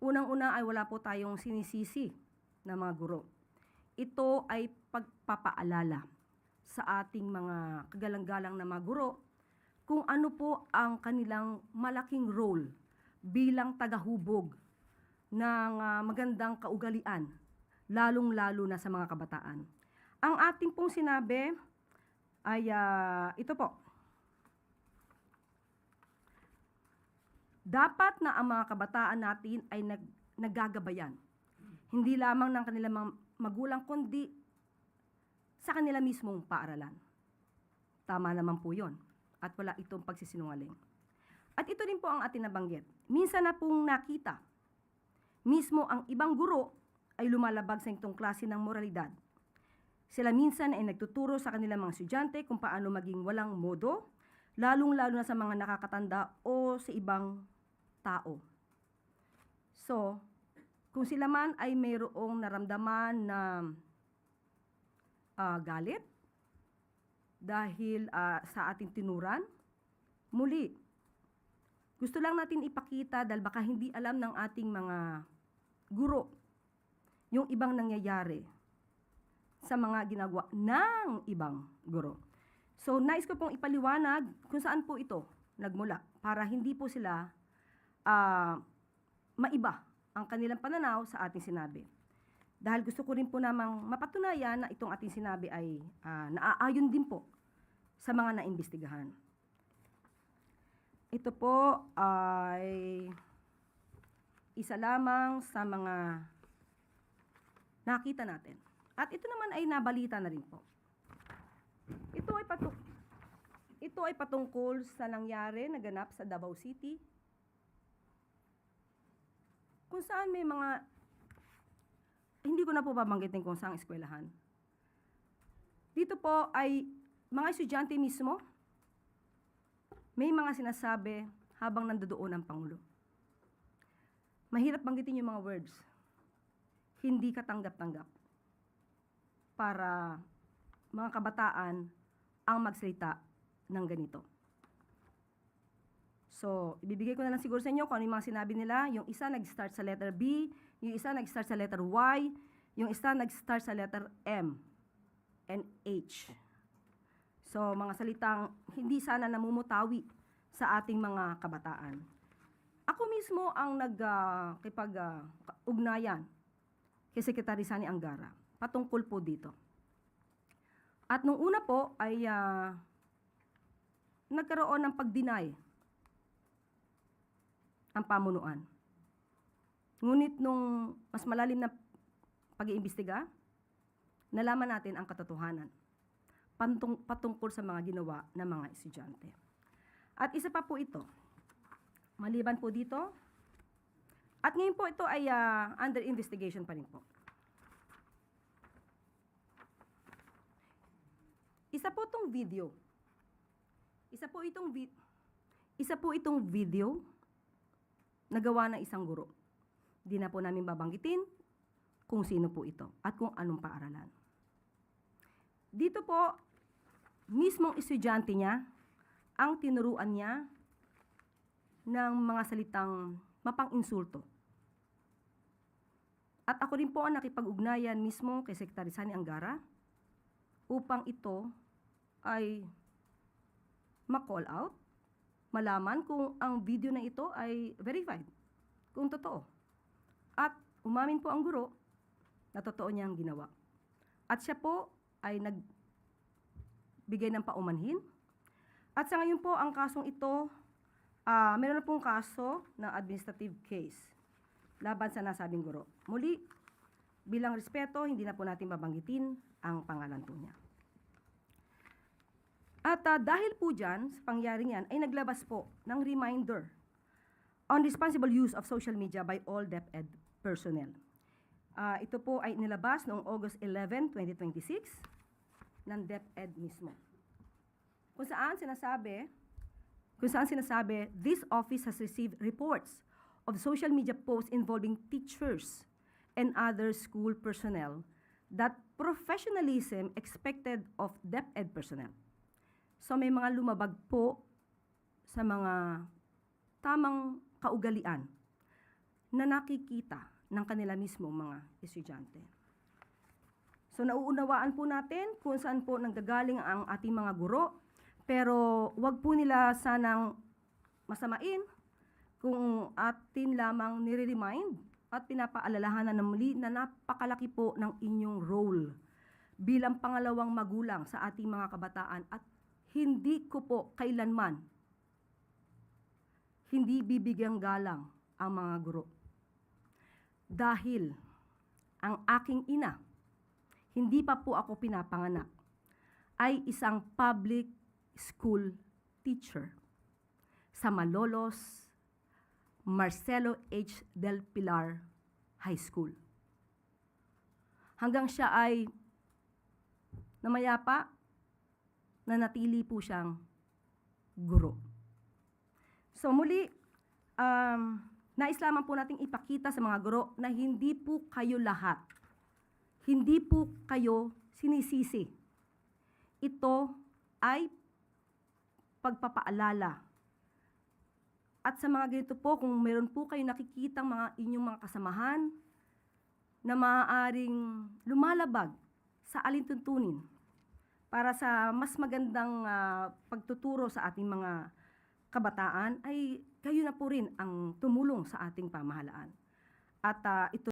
Unang-una ay wala po tayong sinisisi na mga guro. Ito ay pagpapaalala sa ating mga kagalang-galang na mga guro kung ano po ang kanilang malaking role bilang tagahubog ng magandang kaugalian, lalong-lalo na sa mga kabataan. Ang ating pong sinabi ay ito po. Dapat na ang mga kabataan natin ay naggagabayan. Hindi lamang ng kanilang mga magulang, kundi sa kanila mismong paaralan. Tama naman po yun. At wala itong pagsisinungaling. At ito rin po ang ating nabanggit. Minsan na pong nakita, mismo ang ibang guro ay lumalabag sa itong klase ng moralidad. Sila minsan ay nagtuturo sa kanilang mga estudyante kung paano maging walang modo, lalong-lalo na sa mga nakakatanda o sa ibang tao. So, kung sila man ay mayroong naramdaman na galit dahil sa ating tinuran, muli, gusto lang natin ipakita dahil baka hindi alam ng ating mga guro yung ibang nangyayari sa mga ginagawa ng ibang guro. So, nais ko pong ipaliwanag kung saan po ito nagmula para hindi po sila maiba ang kanilang pananaw sa ating sinabi. Dahil gusto ko rin po namang mapatunayan na itong ating sinabi ay naaayon din po sa mga naimbestigahan. Ito po ay isa lamang sa mga nakita natin. At ito naman ay nabalita na rin po. Ito ay patungkol sa nangyari, naganap sa Davao City, kung saan may mga, hindi ko na po babanggitin kung saan eskwelahan. Dito po ay mga estudyante mismo, may mga sinasabi habang nandoon ang Pangulo. Mahirap banggitin yung mga words. Hindi katanggap-tanggap para mga kabataan ang magsalita ng ganito. So, ibibigay ko na lang siguro sa inyo kung ano yung mga sinabi nila. Yung isa nag-start sa letter B, yung isa nag-start sa letter Y, yung isa nag-start sa letter M and H. So, mga salitang hindi sana namumutawi sa ating mga kabataan. Ako mismo ang nagkipag-ugnayan kay Secretary Sani Angara patungkol po dito. At nung una po ay nagkaroon ng pag-deny ang pamunuan. Ngunit nung mas malalim na pag-iimbestiga, nalaman natin ang katotohanan patungkol sa mga ginawa ng mga estudyante. At isa pa po ito, maliban po dito, at ngayon po ito ay under investigation pa rin po. Isa po itong video. Isa po itong video na gawa ng isang guro. Di na po namin babanggitin kung sino po ito at kung anong paaralan. Dito po, mismong estudyante niya ang tinuruan niya ng mga salitang mapang-insulto. At ako rin po ang nakipag-ugnayan mismo kay Secretary Sani Angara upang ito ay ma-call out, malaman kung ang video na ito ay verified, kung totoo. At umamin po ang guro na totoo niyang ginawa. At siya po ay nagbigay ng paumanhin. At sa ngayon po, ang kasong ito, meron na pong kaso ng administrative case laban sa nasabing guro. Muli, bilang respeto, hindi na po natin babanggitin ang pangalan po niya. At dahil po dyan, sa pangyaring yan, ay naglabas po ng reminder on responsible use of social media by all DepEd personnel. Ito po ay nilabas noong August 11, 2026 ng DepEd mismo. Kung saan sinasabi, this office has received reports of social media posts involving teachers and other school personnel that professionalism expected of DepEd personnel. So may mga lumabag po sa mga tamang kaugalian na nakikita ng kanila mismo mga estudyante. So nauunawaan po natin kung saan po nanggagaling ang ating mga guro, pero wag po nila sanang masamain kung atin lamang nire-remind at pinapaalalahanan na muli na napakalaki po ng inyong role bilang pangalawang magulang sa ating mga kabataan at hindi ko po kailanman hindi bibigyang galang ang mga guro. Dahil ang aking ina, hindi pa po ako pinapanganak, ay isang public school teacher sa Malolos, Marcelo H. Del Pilar High School. Hanggang siya ay namayapa, nanatili po siyang guro. So muli, nais lamang po nating ipakita sa mga guro na hindi po kayo lahat, hindi po kayo sinisisi. Ito ay pagpapaalala. At sa mga ganito po, kung meron po kayo nakikitang mga inyong mga kasamahan na maaaring lumalabag sa alintuntunin para sa mas magandang pagtuturo sa ating mga kabataan, ay kayo na po rin ang tumulong sa ating pamahalaan. At ito